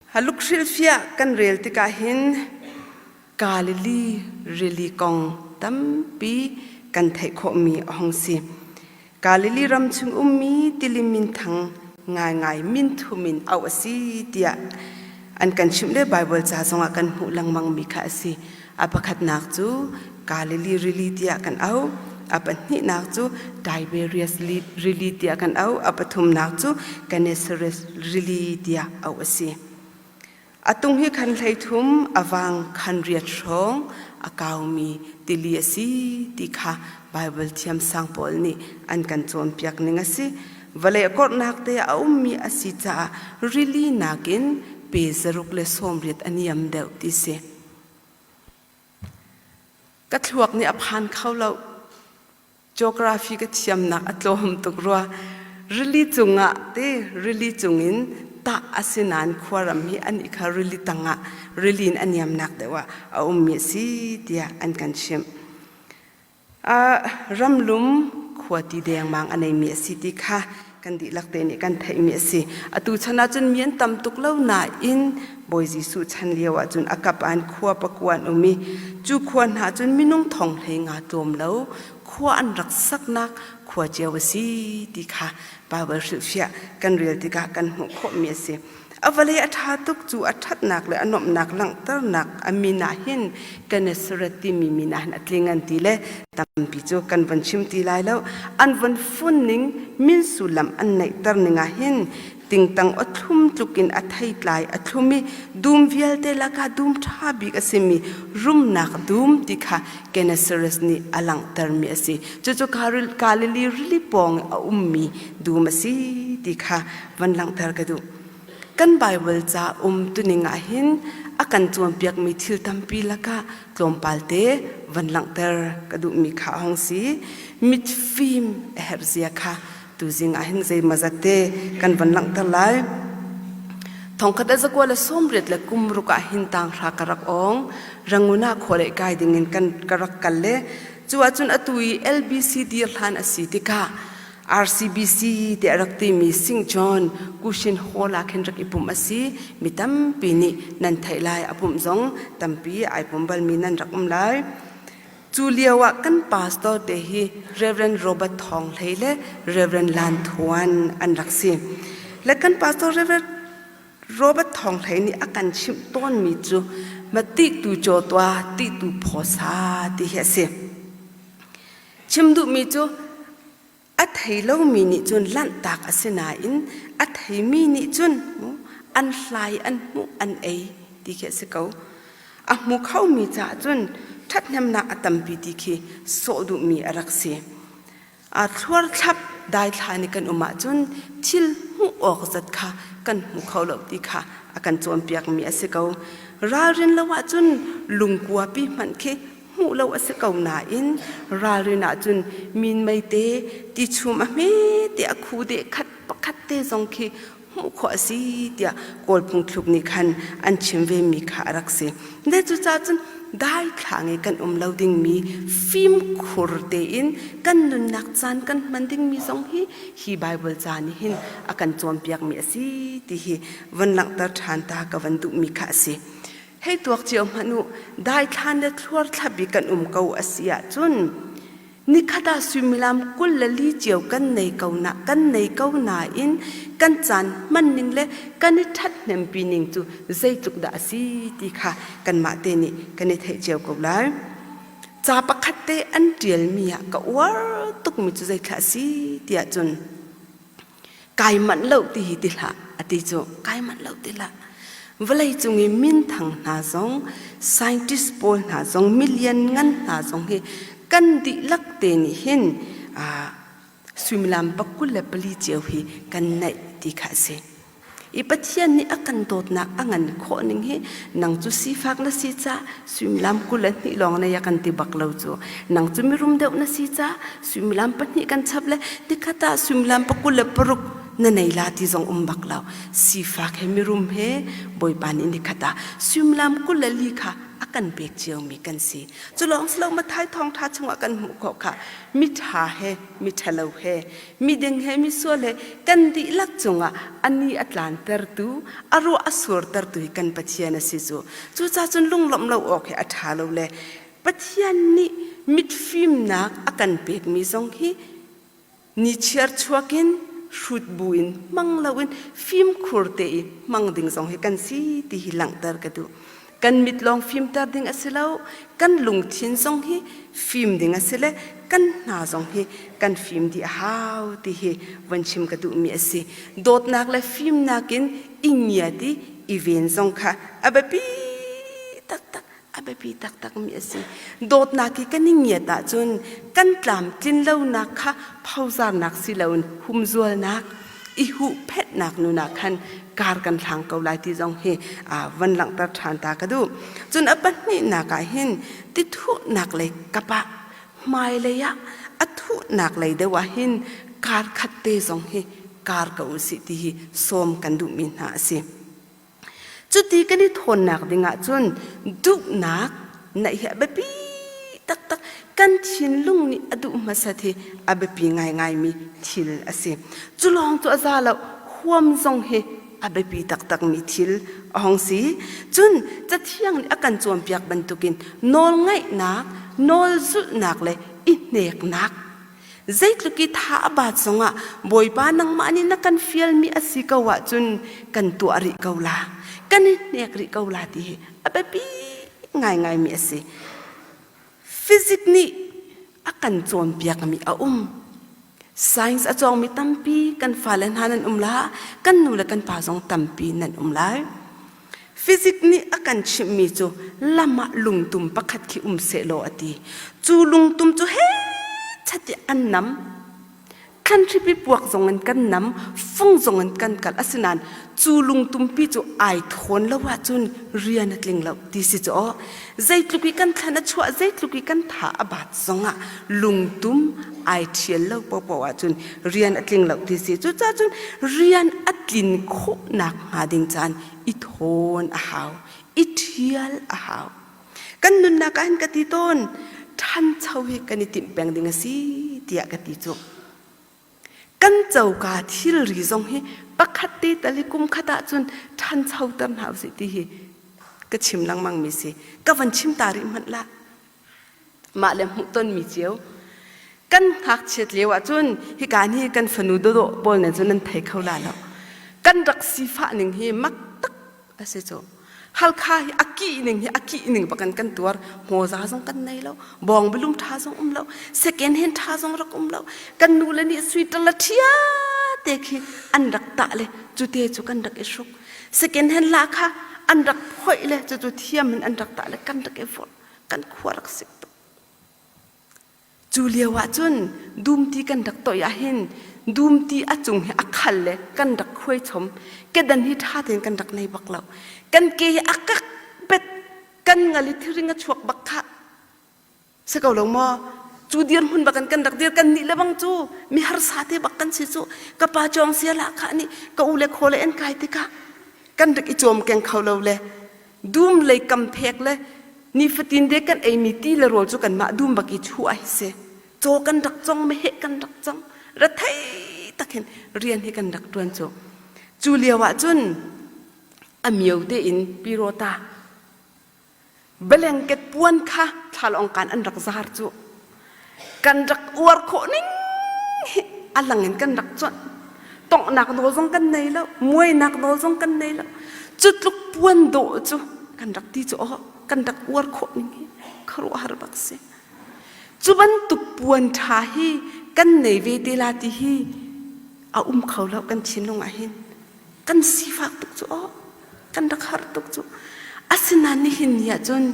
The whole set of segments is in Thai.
Haluk Shilfia can real tikahin Galili really gong tampi can take me hongsi. Galili ramchung tilimin tang ngai min to min awasi dia an kan chimle Bible cha songa kan hulang mang mikha si apakat nak chu Galili really dia kan au apat ni nak chu Tiberius really dia kan au apathum nak chu Gennesaret really dia awasi atung hi khan thum awang khan riat thong akawmi tiliasi tikha Bible thiam sang pol ni an kan chom piak ninga si vale akor nak te aummi asi cha really nakin pe zaruk le somriat aniam deuh ti se ka thluak ni aphan khawlo geography ka thiam nak atlom tukruwa really chunga te really chungin ta asinan khwaram hi an ikha really tanga really aniam nak dewa aummi si dia an kan chim ramlum khwati deng mang anei mi si ti kha kan di lakte ni kan thai mi si atu chana chun mien tam tuk lo na in boy jisu chan liawa chun akap an khwa pakwan umi chu khwan ha chun minung thong hlenga tom lo khwa an rak sak nak khwa jewasi ti kha Bible shia kan real ti ka kan hu kho mi si avale atha tuk chu athat nak le anom nak lang tar nak amina hin Gennesaret ti mi mina na tlingan ti le tampi chu kan van chim ti lai lo an van funning min sulam an nei tar ninga hin tingtang athum tlukin athai tlai athumi dum vial te laka dum thabi asimi rum nak dum tikha Gennesaret ni alang tar mi asi chu karil kalili really pong a ummi dum asi tikha van lang tar ka du kan Bible cha tuninga hin akan chuam piak mi thil tampi laka tlompalte vanlang ter kadu mi kha hongsi mit film herzia kha tuzing ahin zai mazate kan vanlang ter lai thongkhat azakwala somret la kumruka hin tang ra karak ong ranguna khole kai dingin kan karak kalle chuachun atui LBC dir hlan asitika RCBC te arakti mi sing John kushin hola khenrak ipum asi mitam pini nan thailai apum zong tampi ai pumbal mi nan rakum lai chuliawa kan pastor te hi Reverend Robert Thawngtha le Reverend Lan Thuan an raksi le kan pastor Reverend Robert Thawngtha ni akan chim ton mi chu mati tu chotwa ti tu phosa ti hese chimdu mi chu athai lo mi ni chun lan tak asina in athai mi ni chun an hlai an mu an ei ti khe se ko a mu khau mi cha chun thatnam na atam pi ti khi so du mi araksi a thwar thap dai thani kan uma chun thil hu ok zat kha kan mu khau lo ti kha akan chom piak mi ase ko ra rin lawa chun lungkua pi man khe hu lo ase ko na in ralina chun min mai te ti chuma me te akhu de khat pakhat te jong khi hu kho si tia kol phung thluk ni khan an chimve mi kha rakse ne chu cha chun dai thlange kan loading mi film khur te in kan nun nak chan kan manding mi jong hi Bible chani hin akan chom piak mi asi ti hi van lang tar than ta ka van du mi kha si hei tuak chiam hanu dai than le thlor thlabi kan kau asia chun ni khata sumilam kul lali chiaw kan nei kau na in kan chan man ning le kan ni that nem pi ning chu zai chuk da si ti kha kan ma te ni kan ni thei chiaw ko lai cha pakhat te an tial mi ya ka war tuk mi chu zai kha si tia chun kai man lo ti hi ti la ati chu kai man lo ti la valai chungi min thang na zong scientist pol na zong million ngan na zong hi kan di lak te ni hin swimlam pakul le pali cheu hi kan nai ti kha se ipathian ni akan dot na angan kho ning hi nang chu si fak na si cha swimlam kul ni long na ya kan ti bak lo chu nang chu mi rum deuh na si cha swimlam pani kan chable ti khata swimlam pakul le paruk na nei la ti zong bak law si fak he mi rum he boy pan in khata swimlam kul li kha akan bek chiao mi kan si chulong slow ma thai thong tha chunga kan mu kho kha mi tha he mi thalo he mi ding he mi so le kan di lak chunga ani atlan ter tu aro asur ter tu kan pathian si chu cha chun lung lom lo ok he atha lo le pathian ni mit film nak akan bek mi zong hi ni chiar chuakin shoot buin manglawin film khurte mang ding zong he kan si ti hilang tar ka du kan mit long film tar ding asilau kan lung thin zong hi film ding asile kan na zong hi kan film di how ti hi wanchim ka du mi asi dot nak le film nakin ingya di event zong kha abapi tak tak abapi tak tak mi asi dot naki kaningya ta chun kan tlam tin lo nak kha phauzar nak silaun humzual nak i hu phet nak nu nak khan kar kan thang ko lai ti jong he van lang ta than ta ka du chun apan ni na ka hin ti thu nak le kapa mai le ya athu nak le de wa hin kar khatte jong he kar ka usi ti hi som kan du min ha si chuti kani thon nak dinga chun duk nak na hi abapi tak tak kan thin lung ni adu masathi abapi ngai ngai mi thil ase chulong to azala huam zong he abapi tak tak mi thil ahong si chun chathiang ni akan chom piak bantukin nol ngai nak nol zu nak le i nek nak zaitluki tha ba chonga boipa nang mani na kan fial mi asika wa chun kan tu ari kaula kan nek ri kaula ti abapi ngai ngai mi ase physics ni akan chom piak mi a science a chong mi tampi kan falan hanan la kan nula kan pa jong tampi nan lai physics ni akan chimi chu lama lungtum pakhat ki se lo ati chu lungtum chu he chati annam kan tripi puak zongan kan nam fung zongan kan kal asinan chu lungtum pi chu ai thon lawa chun rian atling lo ti si cho zaitluki kan thana chua zaitluki kan tha abat zonga lungtum ai thiel lo po po wa chun rian atling lo ti si chu cha chun rian atlin kho nak ha ding chan I thon a haw I thial a haw kan nun na kan ka ti ton than chau hi kan tim peng ding si tia ka ti chu kan chau ka thil ri zong hi pakhati talikum khata chun than chau tam haw si ti hi ka chim lang mang mi si ka van chim tari man la ma lem hu ton mi chiao kan hak chet lewa chun hi kan hi kan fanu do do bol na chun nan thai khau la lo kan rak si fa ning hi mak tak ase cho hal kha hi aki ning bakan kan tuar mo za jong kan nei lo bong bilum tha jong lo second hand tha jong rak lo kan nu le ni sweet la thia te khi an rak ta le chu te chu kan rak e shuk second hand la kha an rak phoi le chu thiam min an rak ta le kan rak e for kan khwarak sik to julia wa chun dum ti kan rak to ya hin dum ti achung he akhal le kan rak khoi chom ke dan hi tha ten kan rak nei bak lo kan ke akak bet kan ngali thiringa chuak bakha sakaw lo mo chu dian hun bakan kan rak dir kan ni lebang chu mi har sate bakan si chu ka pa chong sia la kha ni ka ule khole en kai ti ka kan rak I chom keng khaw lo le dum le kam phek le ni fatin de kan ei mi ti le rol chu kan ma dum baki chu ai se cho kan rak chong me he kan rak chong ra thai takhen rian hi kan rak tuan chu julia wa chun amiau de in pirota blanket puan kha thal ong kan an rak zar chu kan rak war kho ning alangin kan rak chon tong nak do jong kan nei lo muai nak do jong kan nei lo chutluk puan do chu kan rak ti chu kan rak war kho ning khru har bak se chuban tu puan tha hi kan nei ve te la ti hi a khau lo kan chin long a hin kan sifak tuk chu kan rak har tuk chu asina ni hin ya chon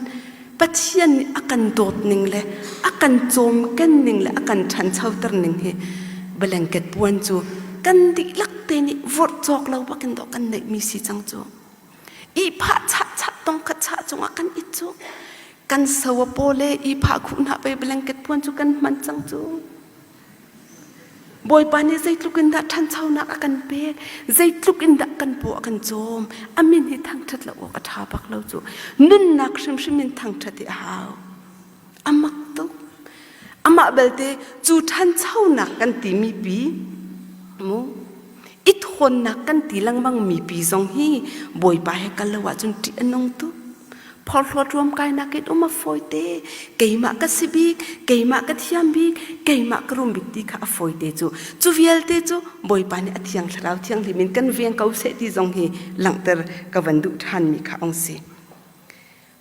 pathian ni akan dot ning le akan chom kan ning le akan than chau tar ning he blanket puan chu kan di lak te ni vor chok lo bakin do kan nei mi si chang chu I pha cha tong kha cha chunga kan I chu kan sawa pole I pha khu na pe blanket puan chu kan man chang chu บอยปานี่ใจลุกินดาทันเช้านักกันเปกใจลุกินดากันปวกันโจมอามินที่ทางทัดละวกทาบักเราจูนุ่นนักชิมมินทางทัดที่หาวอามักตุอามาเบลเตจูทันเช้านักกันตีมีปีมูอิทคนนักกันตีลังบังมีปีซองฮีบอยปาให้กันละว่าจนตีอนงตุพอรวดรวมกายนักอุมาฟอยเตเกยมากระสิบิกเกยมากระเทียมบิกเกยมากระรุมบิกตีข้าฟอยเตจูเวียลเตจูบอยปานี่อธิยังสลาวเทียงลิมินกันเวียงเขาเสตีจงฮีหลังเตอร์กวันดุทันมีข้าองสี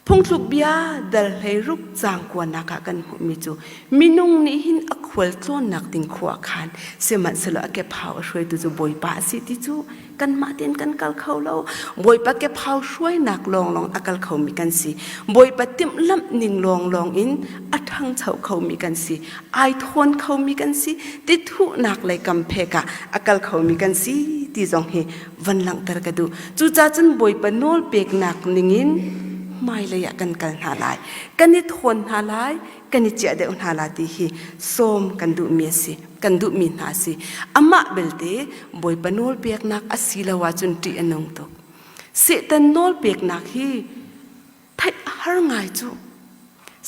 พงทุกบิยาเดลให้รุกจางกว่านักกันหุมิจูมินุงนี้หินอควลโซนักติงขวาคานเสมันสละเก็บเผาช่วยจูบอยปาสิติจูกันมาเตียนกันกัลเขาเราบอยปะเก็บเผาช่วยนักลองอากาลเขามีกันสิบอยปะติมลำนิ่งลองอินอัทังเฉาเขามีกันสิไอทนเขามีกันสิติทุนักเลยกำเพกะอากาลเขามีกันสิที่จงเฮวันหลังตระกดูจูจ้าจนบอยปะโนลเปกนักนิ่งอินไม่เลยกันหาลายกันนิทนหาลายกันนิเจเดอุนหาลาตีฮีส้มกันดูเมียสิกันดูมินหาสิอามาเบลเตบอยปนโนลเปียกนักอสิลาวาจุนตีอนงตกเสตันโนลเปียกนักฮีไทยหาง่ายจู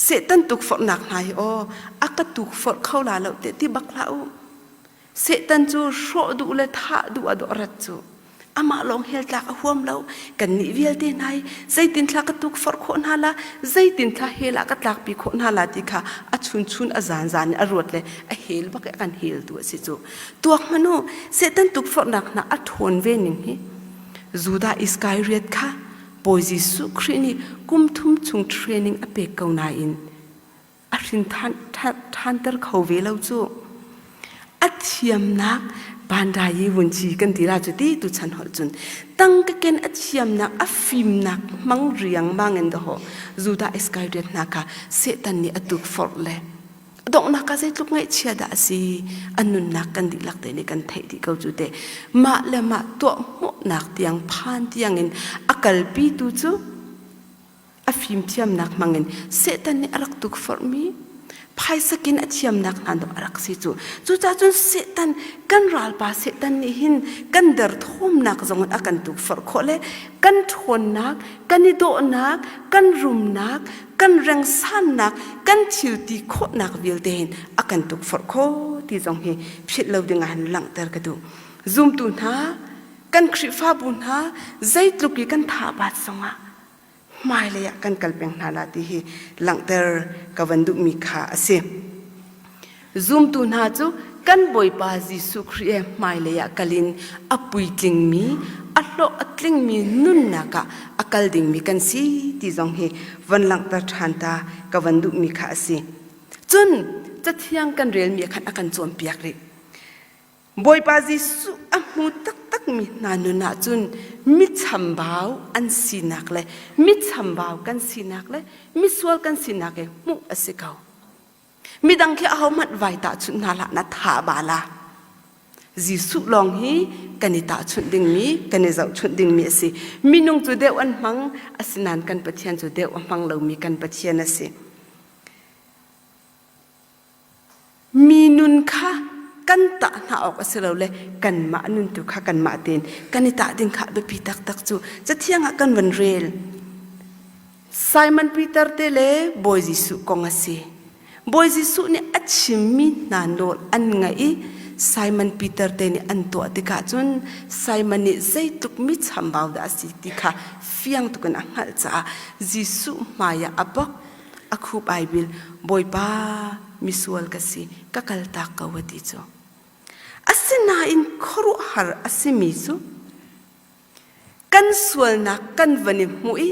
เสตันตุกฝนนักนายอากตุกฝนเข้าลาเราเตติบักลาอูเสตันจูโชดูเลท่าดูอดอรัดจูอามาลองเฮลตากห่วมเรากันนิเวลเดนายใจตินทลากตุกฟอร์คนฮาลาใจตินทลาเฮลากตลากปีคนฮาลาติค่ะชุนอาจารย์อรวดเลยเฮลบักกันเฮลตัวสิจูตัวมันโนเซตันตุกฟอร์นักนะทนเวนิงฮีจูดาอิสกายเรียดค่ะบอยจิสุครีนีกุมทุ่มชุงเทรนนิ่งอเปกเกานาอินรินทันเตอร์เขาเวลาจูเทียมนักบานดายีวุนจีกันตีราจุดีตุชันหอจุนตั้งก็เกณฑ์เทียมนักฟิมนักมังเรียงมังเงินดอจูดาเอสกายเดนนักเสตันนี่ตุกฟอร์เลดอกนักใจตุกไงเชียดาสีอันนุนนักกันดีลักเตนิกันไทยที่เขาจุดเดมาเลมาตัวหมดนักเตียงพานเตียงเงินอักลปีตุจูฟิมเทียมนักมังเงินเสตันนี่รักตุกฟอร์มีภายสกินเทียมนักนันดอรักสิจูจ้าจนเสตันกันรัลปาเสตันนี่หินกันเดอร์ทุ่มนักจงอักันตุกฟอร์โคเลกันทนนักกันนิโดนักกันรุมนักกันแรงสั้นนักกันชิวตีโคนักวิลเดนอักันตุกฟอร์โคที่จงเฮพิดเราดึงหันหลังเตอร์กระดูซุมตุนฮากันคริฟ้าบุญฮาใจตุกีกันท่าบาดสงะไม่เลยกันกัลเป็นนาลาตีฮีหลังเตอร์กวันดุมีขาเสียซุมตุนหาจูกันบอยปาจิสุครีไม่เลยกัลินอปุยจิงมีอัลโลอัตลิงมีนุนนักอักลดิงมีกันสีที่จงเฮวันหลังเตอร์ทันตากวันดุมีขาเสียจนจะเที่ยงกันเรียนมีขันอากันจวมเปียกเลยบอยปาจิสุอมูตักมีนานุนาจุนมิชมบ่าวอันสีนักเลยมิชมบ่าวกันสีนักเลยมิสวลกันสีนักเลยมุอสิเกามิดังแค่เอามัดไว้ตาชุนนาละนัทหาบาลาจิสุลองฮีกันนิตาชุนดิ่งมีกันนิเจ้าชุนดิ่งมีสิมินุงจุดเดียวอันมังอสินันกันปะเทียนจุดเดียวอันมังเรามีกันปะเทียนนะสิมีนุนค่ะกันตะหน้าออกสิเราเลยกันมานุนตุค่ะกันมาเต็นกันนิตาดิ่งค่ะเบปีตักจูจะเที่ยงกันวันเรลไซมอนปีเตอร์เตเลบอยจิสุกงสิบอยจิสุเนี่ยอัจฉรินานโดนอันไงไซมอนปีเตอร์เตนี่อันตัวติกาจนไซมอนนี่ใจตุกมิชมบ่าวดาสิติกาเฟียงตุกันอังหัลจ้าจิสุมายาอับกอักฮูบไอบิลบอยป้ามิสวลกสิกักลตากาวติจูอาศินาอินครุหาร์อาศิมิจูกันสวลนักกันวันนี้มุย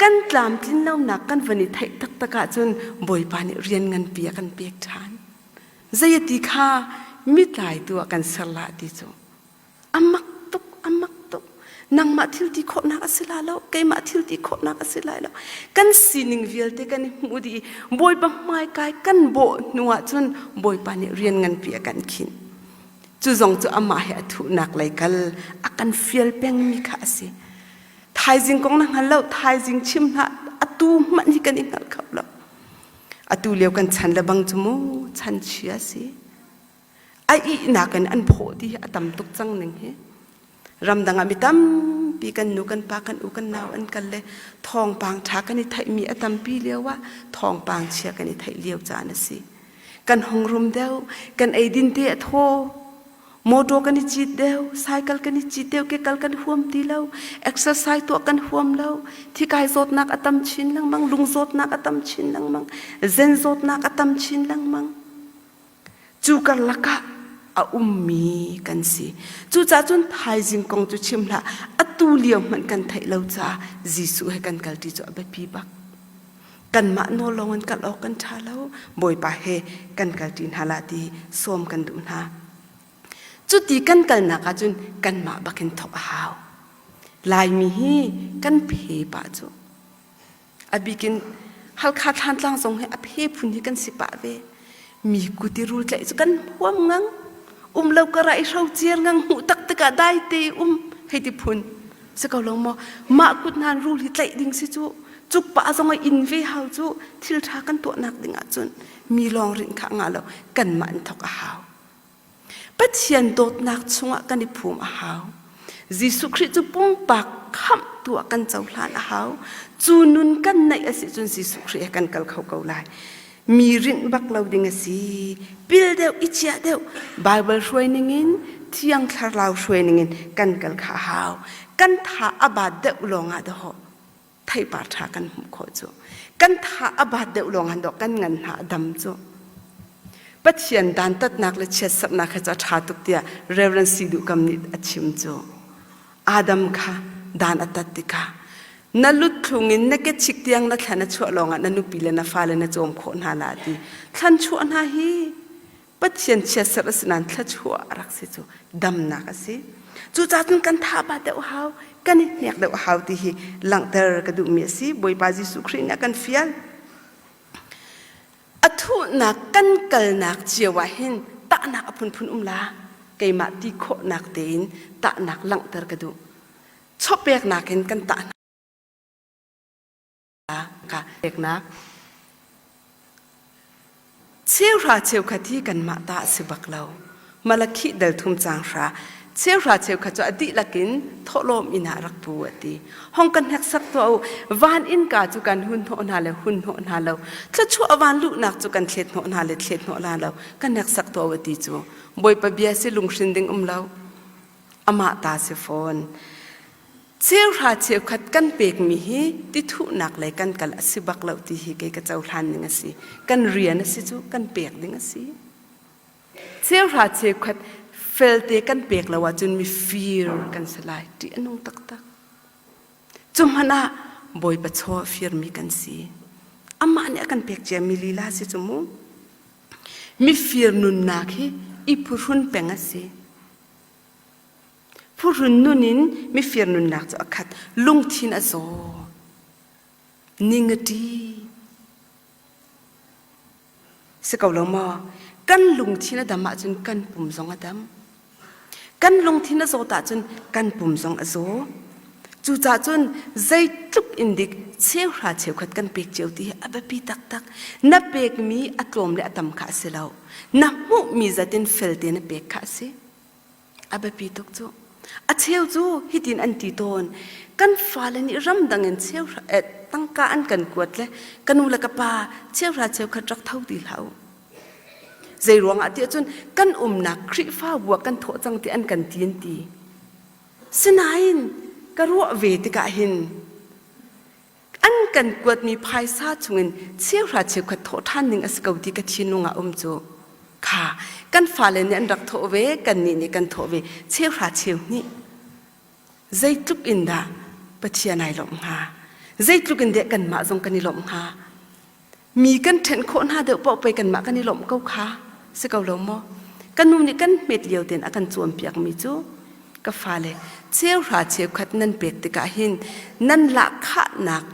กันตามทิ้งเล่านักกันวันนี้ไทยตักตะกาจนบอยปานี่เรียนเงินเปียกันเปียกทานใจติข้ามิตายตัวกันสละติจูอามักตุกนังมาทิลติโคนักสิลาแล้วไกมาทิลติโคนักสิลาแล้วกันสินิงเวลเตกันมุดีบอยบังไม้กายกันโบนัวจนบอยปานี่เรียนเงินเปียกันขินจูจงจูอามาเหตุนักเลยกันอากันเฟียลเปงมีข้าสิไทยจิงกงนังฮัลโหลไทยจิงชิมนะอตูมันนี่กันอีกนักขับแล้วอตูเลี้ยวกันฉันละบังจมูฉันเชื่อสิ ai na kan an pho ti atam tuk chang ning he ram danga mi tam pi kan nu kan pa kan u kan naw an kan le thong pang tha kan ni thai mi atam pi lewa thong pang chia kan ni thai leo cha na si kan hong rum deu kan ai din te tho moto kan ni chit deu cycle kan ni chit deu ke kal kan huam ti lo exercise to kan huam lo thi kai zot nak atam chin lang mang lung zot nak atam chin lang mang zen zot nak atam chin lang mang chu kar laka a ummi kan si chu cha chun thai jing kong chu chimla atu liam man kan thai lo cha jisu he kan kal ti chu ba pi bak kan ma no longan kal ok kan tha lo boi pa he kan kal tin hala ti som kan du na chu ti kan kal na ka chun kan ma bakin thok haw lai mi hi kan phe pa chu abikin hal kha thantlang song he a phe phun hi kan si pa ve mi kuti rul tlai chu kan huam ngang lo ka rai rau chiar ngang hu tak taka dai te he ti phun se ka lo mo ma kut nan rul hi tlai ding si chu chuk pa zong in ve hau chu thil tha kan to nak ding a chun mi long rin kha nga lo kan man thok a hau pathian dot nak chunga kan ni phum a hau jisu christ chu pung pak kham tu kan chau hlan a hau chu nun kan nai asi chun jisu christ kan kal khau kau lai mi rin bak lo ding asi pil deu ichia deu bible training in thiang thar lau training in kan kal kha hau kan tha abad deu longa do ho thai par tha kan hum kho chu kan tha abad deu longa do kan ngan ha dam chu pathian dan tat nak le che sap na kha cha tha tuk tia reverend sidu kam ni achim chu adam kha dan atat ti kha na lut thungin na ke chik tiang na thana chu longa na nu pile na fale na chom kho na la ti than chu na hi pathian che sap asnan thla chu arak se chu dam na ka si chu cha tun kan tha ba deu hau kan ni nek deu hau ti hi lang ter ka du mi si boi pa ji su khri na kan fial athu nak kan kal nak chiwa hin ta nak apun phun la kai ma ti kho nak tein ta nak lang ter ka du chopek nak hin kan ta ka ek nak cheu ra cheu khathi kan ma ta sibak lo malakhi dal thum chang ra cheu ra cheu kha cha adi lakin tholom ina rak pu ati hong kan hak sak to van in ka chu kan hun tho na le hun tho na lo tla chu awan lu nak chu kan thlet no na le thlet no la lo kan hak sak to ati chu boi pa bia se lung shin ding lo ama ta se phone cheu ra cheu khat kan pek mi hi ti thu nak le kan kal asibak lo ti hi ke ka chau hlan ning asi kan rian asi chu kan pek ding asi cheu ra cheu khat felte kan pek lawa chun mi fear kan salai ti anong tak tak chumana boi pa cho fear mi kan si amma ne kan pek che mi lila si chumu mi fear nun na khi I purun pengasi purun nunin mi fear nun nak cho akhat lung thin azo ningati se kaulama kan lung thin adama chun kan pum zong adam kan lung thin azo ta chun kan pum zong azo chu cha chun zai tuk indik cheu ra cheu khat kan pek cheu ti abapi tak tak na pek mi atlom le atam kha selo na mu mi zatin felte na pek kha se abapi tok chu a cheu chu hitin an ti ton kan falani ram dangin cheu tangka an kan kuatle kanula ka pa cheu ra cheu khat rak thau ti lau zai ruang ati chun kan na khri fa wa kan tho chang ti an kan tin ti sinain karuwa ve ti ka hin an kan kuat mi phai sa chungin cheu ra cheu khat tho than ning askau ti ka thinunga chu kha kan falen an rak tho ve kan ni kan tho ve cheu ra cheu ni zai tuk inda pathianai lom ha zai tuk inde kan ma jong kan ni lom ha mi kan then khon ha de pau pe kan ma kan ni lom kau kha se kau lom mo kan nu ni kan met liao ten akan chuam piak mi chu ka fale cheu ra cheu khat nan pek te ka hin nan la kha nak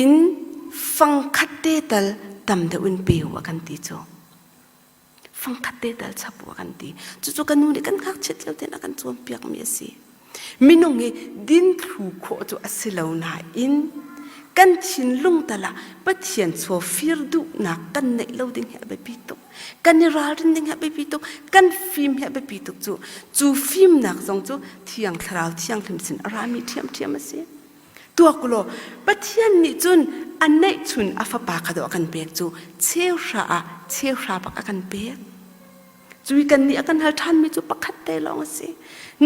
in fang khat te tal tam de un pe wa kan ti chu fang khat te tal chap wa kan ti chu chu kan nu ni kan khak chet liao ten akan chuam piak mi si minong e din thu kho chu asilo na in กันชินลุงตละปัทเทียนโซฟิร์ดูนักกันในเราดิ้งเหบปีตุกกันในราดินดิ้งเหบปีตุกกันฟิล์มเหบปีตุกจูฟิล์มนักทรงจูเที่ยงคราวเที่ยงทิมสินรามีเทียมมาเสียตัวกุโลปัทเทียนนี่จุนอันไหนชุนอาฟปากระโดกันเปียกจูเชี่ยวชาปักกันเปียกจูกันนี่กันหัลทันมีจูปักขัดเตลองสิ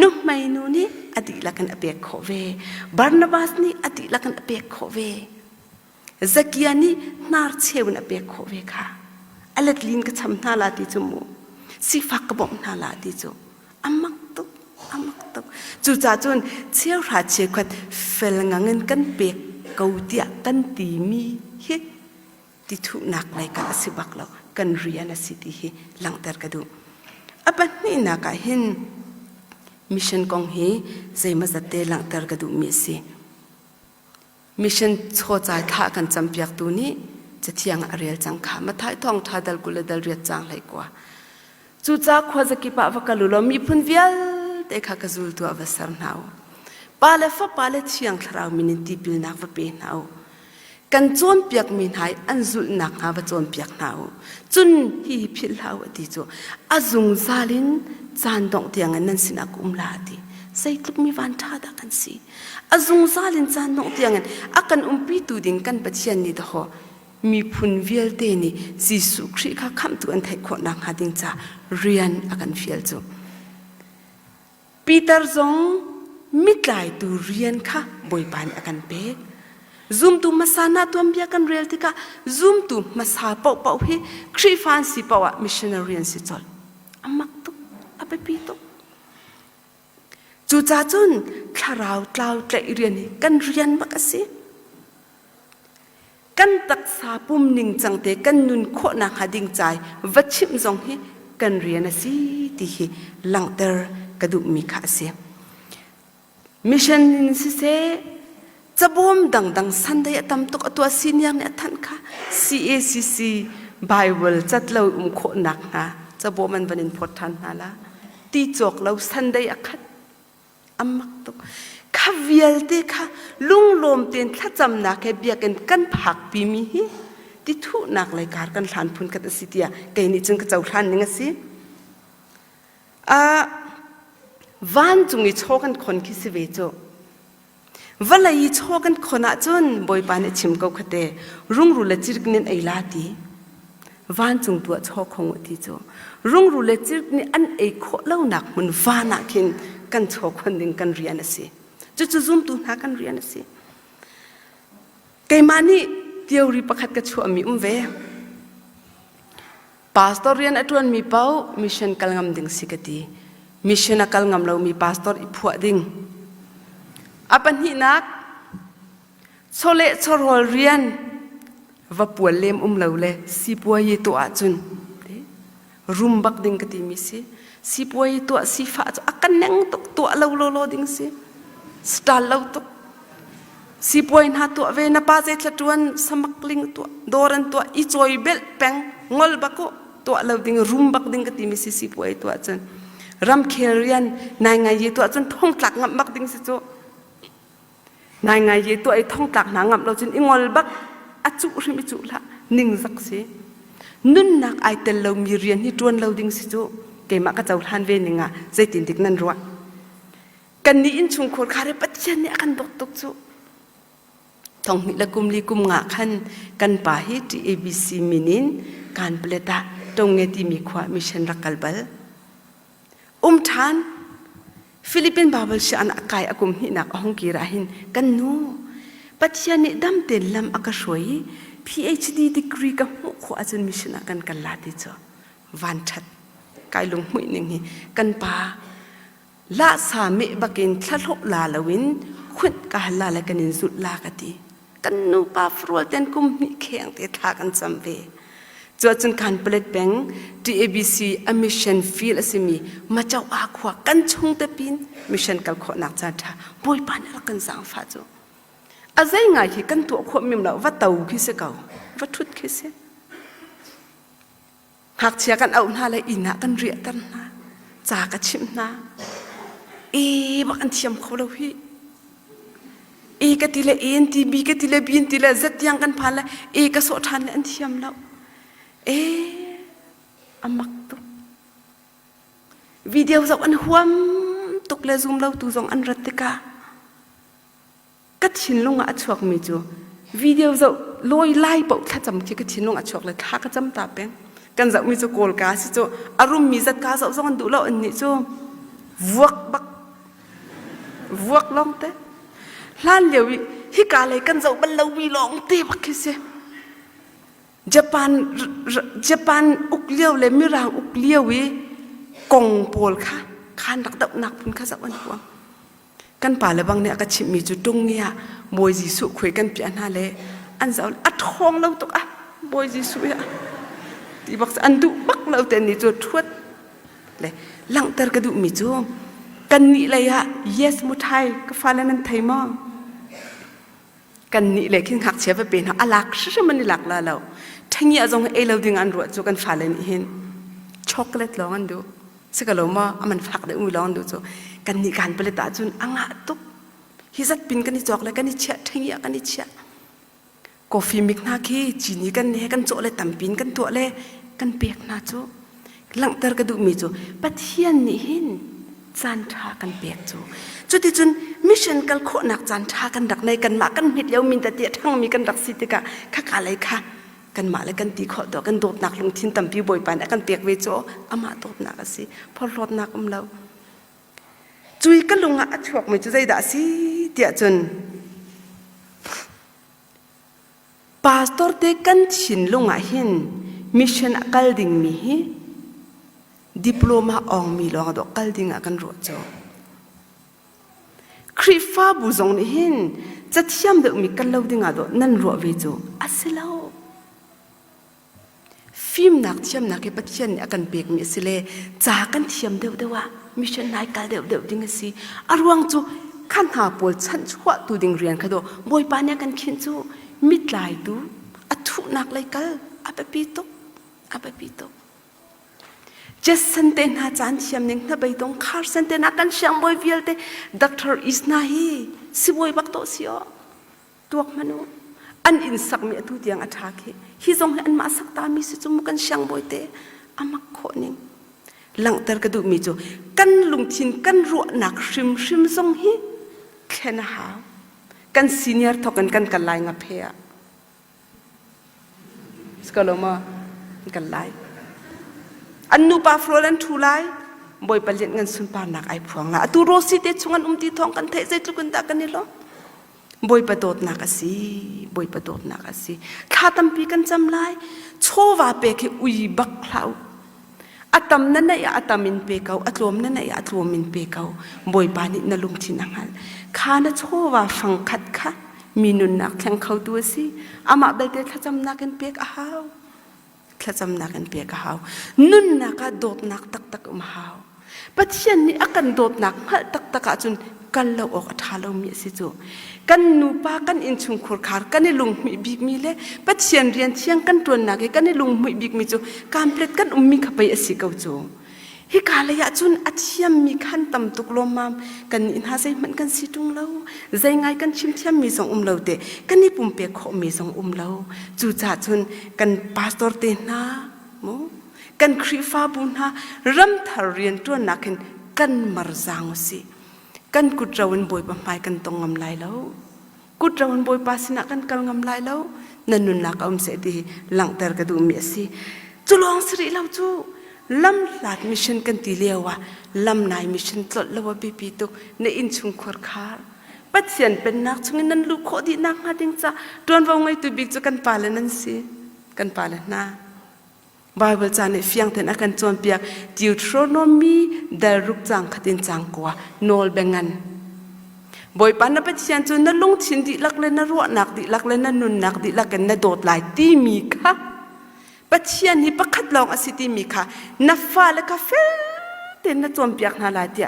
นุกไม่นูนี่อดีละกันอเปียกโคเวบาร์นาบาสนี่อดีละกันอเปียกโคเวซักยานี่นาร์เชวนอเปียกโคเวค่ะอเลดลินก็ทำนาลาติจูมูสิฟักกระบอกนาลาติจูอามักตุจูจ่าจุนเชี่ยวราเชควัดเฟลงังเงินกันเปียกเกาเดียกันตีมีเฮติทุนักไรกันสิบักเรากันเรียนสิติเฮหลังแต่กระดูอัปนี่นักเห็นมิชชั่นกองเฮใจมาจัดเตลังแต่กระดูมีสิมิชชั่นโชว์ใจท่ากันจำเปียกตัวนี้จะเที่ยงเรียลจังค่ะมาท้ายทองท่าดัลกุลดัลเรียจังเลยกว่าจู่จ้าขวาจะกิปะวกัลุลมีพุนเวียลแต่ข้ากระจุลตัวอวสานเอาปาเลฟ้าปาเลเที่ยงคราวมินิตีปิลนักว่าเป็นเอากันโจมเปียกมินหายอันจุลนักหาว่าโจมเปียกเอาจุนฮีพิลเอาดีจ้อาจุงซาลินจานดงเตียงนั้นสินักลาดีใส่กลุ่มมีวันท่าดักันสิอาจุงซาลินจานดงเตียงนั้นอากันปีตูดินกันปัจจัยนี้ดอกมีพุนเวียลเตนี่จิสุครีข้าคำตัวอันไทยคนนักหาดิงจ้าเรียนอากันเฟียลจูปีเตอร์ซงมิดไลตูเรียนค่ะบ่อยปานอากันเป๊กซูมตูมาสานาตัวมีกันเรียลติกาซูมตูมาสาเป่าให้ครีฟานสิเป่ามิชชันนารีนสิจอลอามักตุกอาไปปีตุกจูจ้าจุนคลาราวกล่าวใจเรียนนี่กันเรียนบักสิกันตักษาปุ่มนิ่งจังเตกันนุนโคนักหาดิ่งใจวัดชิมจงให้กันเรียนสิที่ให้หลังเตอร์กระดูมีขาเสียมิชชั่นสิเซจะบ่มดังสันได้ตำตกตัวสินยังเนี่ยท่านค่ะ CACC Bible จัดเราโคนักนะจะบ่มันบันินพดทันนะละตีจอกเราสันได้คัดอามักตกข้าเวียลเตค่ะลุงลมเตียนถ้าจำนักแค่เบียกันผักปีมีฮิที่ทุนักเลยการกันหลานพุนกัตสิเตียไกนี่จึงกระเจ้าท่านนี่สิวันจุงอีโชกันคนคิดสิเวโจวันเลยอีโชกันคนอาจนบอยปานชิมเกาคเตรุ่งรุเลจิรกนินไอลาตีวันจุงตัวโชคงที่โจรุ่งรุเลจิรกนินอันไอโคเล่าหนักมันวานักหินกันโชคนดึงกันเรียนสิจะซูมตัวนักกันเรียนสิไกมานี่เที่ยวรีประคัดกระชัวมีเวพาสตอร์เรียนอัตวันมีเป้ามิชชั่นกัลงำดึงสิกตีมิชชั่นกัลงำเรามีพาสตอร์อีผัวดึงอาปันหินักโซเลโซโรเรียนว่าปวดเล่มเราเลยสิปัวยีตัวจุนรุมบักดึงกตีมิสิปัวยีตัวสิฟ้าจุอากันนั่งตกตัวเราโลดึงสิสตาร์เราตกสิปัวยินหาตัวเวนับป้าเจตตัวสมักลิงตัวโดรันตัวอีจอยเบลแปงงอลบักตัวเราดึงรุมบักดึงกตีมิสิปัวยีตัวจุนรำเคเรียนนายไงยีตัวจุนท่องหลักงับบักดึงสิจุนายไงยีตัวไอ้ท่องหลักหนังงับเราจุนอีงอลบักอจุริมิจุละนิ่งสักสินุ่นนักไอเตลเรามีเรียนที่จวนเราดึงสิจุเกมากระเจ้าท่านเวนิงะใจตินติกนั่นรัวกันนี้อินชุงโคตรคาร์ปัจจัยเนี่ยกันตกจุทองมิละกุมลีกุมงะขันกันป่าฮิต TCBC มินินการเปลตาตรงเงติมีความมิชันรักกัลบัลทานฟิลิปปินส์บาเบลชอันอากายอากุมหินักองกีราหินกันนู้ปัจจัยนี้ดำเต็นลำอากาศวย PhD degree กับหัวขวาจนมิชันกันลาดิจ้ะวันชัดกายลงหุ่ยหนึ่งกันป่าละสามีบักินทะลุลาลวินขุดกาลาและกันนินสุดลากติกันนูปาฟรัวเต็นกุมมีแข็งเตะทากันจำเวจวดจนการเปลี่ยนแปลง TCBC emission field สิมีมาเจ้าอาขวากันชงเตปินมิชชั่นกัลขนักจัดท่าบอยปานอะไรกันสังฟ้าจูอาศัยไงที่กันตัวขวมิมเราว่าเต่าคิเสกาว่าทุดคิเสหากเชียกันเอาหน้าเลยอินะกันเรียกันนะจากระชิมนะบักอันเทียมเขาเราพี่ กติเลเอ็นทีบีกติเลบีนติเลจัดยังกันพันละกสอทันอันเทียมแล้วอามักตุวิดีโอจากอันหวมตุกเลซูมเราตูจงอันรัตกากัดชินลงอัดชวกมีจูวิดีโอจากลอยไล่ปกถ้าจำที่กัดชินลงอัดชวกเลยถ้าก็จำตาเป็นกันจากมีจูโกลกาสิจูอารมณ์มีจัดกาจากอันดูเราอันนี้จูวักบักวักลองเตะล้านเดียวฮิกาเลยกันจากบัลลาวีลองเตะบักคิเซญี่ปุ่นอุกเลี้ยวเลยมิรางอุกเลี้ยววิกงโพลค่ะข้านักดับนักพุ่นข้าสักวันหัวกันป่าเลยบางเนี่ยก็ชิมมีจุดตรงเนี่ยบอยจีสุคุยกันเปลี่ยนหาเลยอันจะอัดท้องเราตกบอยจีสุอะที่บอกอันดุบักเราแต่นี่จุดทวดเลยหลังเตอร์กระดูมีจูกันนี่เลยyes มุทัยก็ฟ้าแล้วนั่นไทยมองกันนี่เลยขึ้นหักเชียบไปเป็นเขาอลักใช่มันนี่หลักละเราทั้งนี้จงเราดึงอันรัวจูกันฟ้าเลยนี่เห็นช็อกโกแลตลองอันดูสิ่งเรามามันฝักได้อุ้ยลองดูจูกันนี่การผลิตอาจุนอ่างตุกฮิจัดปินกันนี่จอกเลยกันนี่เชี่ยทั้งนี้กันนี่เชี่ยกาแฟมิกนาคีจีนี่กันเนี่ยกันโจเลยตั้มปินกันตัวเลยกันเปียกนาจูหลังเตอร์กระดูมีจูปัทยันนี่เห็นจันทากันเปียกจูจุดที่จุนมิชชั่นกันโคหนักจันทากันดักในกันมากันมิดเลี้ยวมินแต่เตี้ยทั้งมีกันดักสิติกะข้าอะไรค่ะกันมาแล้วกันตีขอตัวกันโดดหนักลงทิ้งตั้มปีบ่อยไปนะกันเปียกเวโจอามาโดดหนักสิพอรดหนักเราจุยกันลงอ่ะช่วงไม่จุใจด่าสิเตี้ยจุนพาสตอร์เตกันชินลงอ่ะเห็นมิชชั่นกัลดิ่งมีดิปโลมาอองมีลองดอกกัลดิ่งกันรัวโจคริฟ้าบุษงนี่เห็นจะเทียมเด็กมีกันเล่าดิ่งดอกนั่นรัวเวโจอาศัยเราฟิล์มนักเทียมนักเก็บปัจจัยเนี่ยกันเปียกมีสิเลจากกันเทียมเดียวว่ามิชชั่นนายกันเดียวดิ่งสิอารวงจูขันหาปวดชั้นชั่วตัวดิ่งเรียนขดบอยปานเนี่ยกันขินจูมิดลายดูอัทุนักเลยกันอาเปปีโตเจสันเตน่าจานเทียมนึงถ้าไปตรงคาร์สันเตน่ากันเชียงบอยวิลเตด็อกเตอร์อิสนาฮีสิบอยบักโตสิโอตัวมนุษย์อันอินสักมีตัวเดียงอัฐาเคฮิจงอันมาสักตามีสิจุมุกันเชียงบอยเตอามักโคนิงหลังเตอร์กระดูมีจูกันลุงทินกันรัวหนักชิมจงฮีแค่นะฮะกันซีเนียร์ทอกันไล่งับเพียสกอลมากันไล่อันนูปาฟลอรันทูไลบอยไปเลี้ยงเงินสุนปานักไอพวงละตูโรสิเตชงกันตีทองกันเทใจจุกันตากันนี่หรอบอยประโดดนักสิข้าตั้มปีกันจำไล่โชว่าเปกอุยบักคลาวอัตมนั่นน่ะอัตมินเปกเอาอัตลมนั่นน่ะอัตลมินเปกเอาบอยปานินลุงทินังหันข้าน่ะโชว่าฟังขัดค่ะมีนุนนักแข่งเขาตัวสิอามาเบลเดข้าจำนักกันเปกอ้าวข้าจำนักกันเปียกหาวนุ่นนักโดดนักตักหาวปัจจัยนี้อาการโดดนักหัดตักจนกันเราออกทาเรามีสิจูกันนูปากันอินชุงขรขากันในลุงมีบิกมีเล่ปัจจัยเรียนเชียงกันตัวนักกันในลุงมีบิกมีจูการเปลี่ยนกันมีขับไปสิเกาจูฮิกาเลยจุนอัจฉริยมีขันตำตุกลมมกันอินหาใจมันกันสิตุงเราใจง่ายกันชิมเทียมมีสองเราเตะกันนี่ปุ่มเปียกขมีสองเราจูจ่าจุนกันพาสตอร์เตน่าโมกันครีฟ้าบุญฮารำทาเรียนตัวนักกันมารจางสิกันกุดเราวันบอยประมากันตรงงำลายแล้วกุดเราวันบอยปาสินะกันงำลายแล้วนั่นนุนนักอมเสดีหลังเตอร์กระดูมีสิจุลองสิริเราจูลำหลัดมิชชั่นกันตีเลียวว่าลำนายมิชชั่นตลอดแล้วว่าปีตุกในอินชุงขวดขาปัจเจียนเป็นนักชงนั้นลูกโคดีนักหาดิงจ้าดวนว่าไงตัวบิ๊กจะกันป่าเลยนั่นสิกันป่าเลยนะบาบิลจานในเฟียงแต่นักกันจวนเปียกดิวทรโนมีได้รุกจางขัดินจางกว่าโนลเบงันบ่อยปานนับปัจเจียนจนนั่นลงชินดิลักเลยนั่นรัวนักดิลักเลยนั่นนุนนักดิลักกันนั่นโดดไหลตีมีค่ะปัจจัยนี้ประคัดลองอสิติมีค่ะนับฟ้าและกาแฟเต็นนัดจอมเปียกนาลาเดีย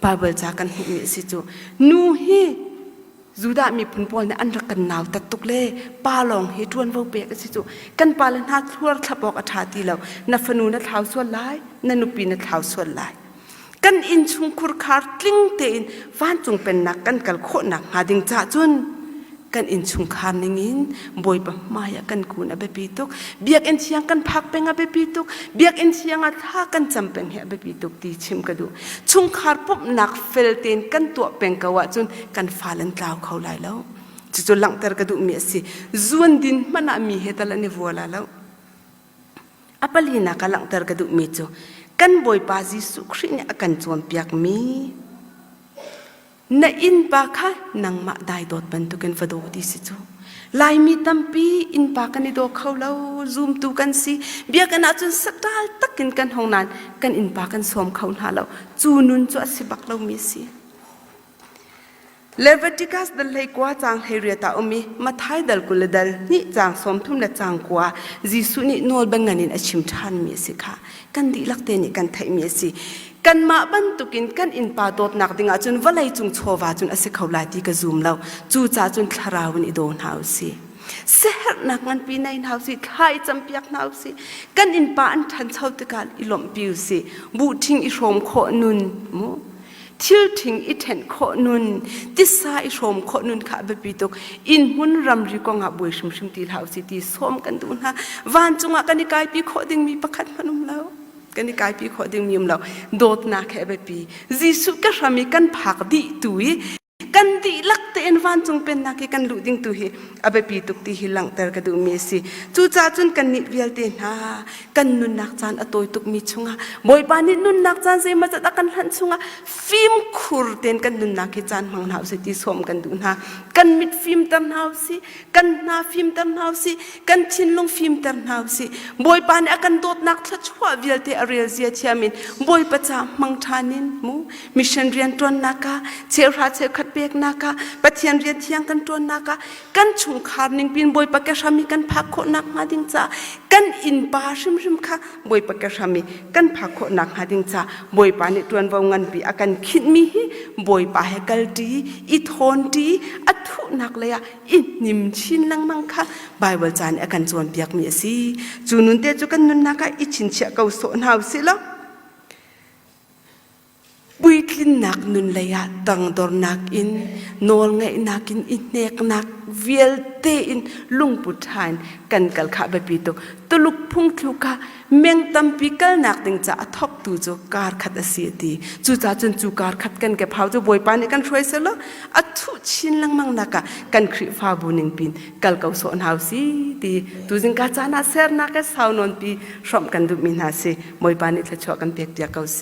บาเบิลจากกันมีสิจูนูฮีจูดามีผลพลในอันรักกันหนาวตัดตุกเล่ป้าลองเฮทวนว่าเปียกสิจูกันปาเลนาทั่วทับบอกอัฐาตีแล้วนับฟนูนัดเท้าส่วนลายนันุปีนัดเท้าส่วนลายกันอินชุงคุรคาร์กลิ้งเตนฟ้านจงเป็นนักกันกัลโคหนักหาดิงจ่าจุน กันอินชุงคานนิงบอยปะมายกันกูนอเบปีตุกเบียกอินเชียงกันพักเป็นอเบปีตุกเบียกอินเชียงอัท่ากันจำเป็นอเบปีตุกตีชิมกระดูชุงคาร์ปุ๊บหนักเฟลเตนกันตัวเป็นกว่าจนกันฟาลันกล่าวเขาไหลแล้วจุดหลังแต่กระดูเมียสิจวนดินมันมีเหตุละนิวัวแล้วอัปลีนักหลังแต่กระดูมีจูกันบอยปาจิสุครีเนี่ยกันจวนเปียกมีna in pa kha nang ma dai dot ban tu kan fado di si chu lai mi tampi in pa kan do khawlo zoom tu kan si bia kan achun sakal takin kan hongnan kan in pa kan som khaun halo chu nun chu asibak lo mi si Leviticus dal lei kwa chang heriata omi mathai dal kuladal ni chang som thum na chang kwa jisu ni nol banganin achim than mi si kha kan di lakte ni kan thai mi si kan ma ban tukin kan in pa dot nak dinga chun walai chung chowa chun ase khawla ti ka zoom lo chu cha chun tharawin i don hausi seher nak ngan pi nai hausi khai champiak hausi kan in pa an than chau te kal ilom piu si bu thing i rom kho nun mu thil thing i then kho nun tisa i rom kho nun kha be pi tok in hun ram ri ko nga boi shim shim ti hausi ti som kan dun ha wan chunga kan i kai pi kho ding mi pakhat manum loกันนี่กายปีขอดึงมีมเราโดดนาแค่แบบปีจิสุก็ทำให้กันผักดีตุยกันดีลักเตนวันจงเป็นนักกันลุดิ้งตุยอาแบบปีตุกตีหิลังแต่กระดูเมสิจูจ่าจนกันนิเวียลเตนฮากันนุนนักจานอตัวตุกมีชุงะบอยปานินุนนักจานเสมาจะตะกันหันชุงะฟิล์มคูร์เตนกันนุนนักจานมังหาวสิที่สวมกันดูนะกันมิดฟิล์มตันหาวสิกันนาฟิล์มตันหาวสิกันชินลงฟิล์มตันหาวสิบอยปานิอากันโดดนักชัวเวียลเตอเรียเซียเชียมินบอยประจามังทานินมูมิชันเรียนตรนนักเชลราเชลขัดเบกนักปะเทียนเรียนเทียงกันตรนนักกันชุงคาร์นิงปินบอยปะแกชามีกันพักโคนักมาดิงจ้ากันอินปาชิมชิมค่ะบอยปะแกชามีกันพักโคนักมาดิงจ้าบอยปานิตรวนวงเงินปีอากันคิดมีบอยปาให้กัลดีอิทอนดีอัตุนักเลยอ่ะอินนิมชินลังมังค่ะไบเบิลจานอากันจวนเปียกมีสิจูนุนเตจูกันนุนนักอิชินเชะเกาโซนหาวสิละบุยทินนักนุนเลยอะตังดอร์นักอินนอลไงนักอินอินเนกนักเวียลเตอินลุงปุถานกันกัลขาแบบปีโตตุลุกพุ่งทุกะเมงตัมปีกัลนักติงจะทอกตูโจการขัดเสียดีจูจ่าจนจูการขัดกันแกพาวจะบวยปานกันช่วยเสละอัทุชินลังมังนักะกันคริฟ้าบุนิงปินกัลเกาโซนหาวสีดีตูจิงกาจานาเซร์นักะสาวนนปีชมกันดุมินาสิบวยปานิทะชอกันเปียกเดียกเกาเซ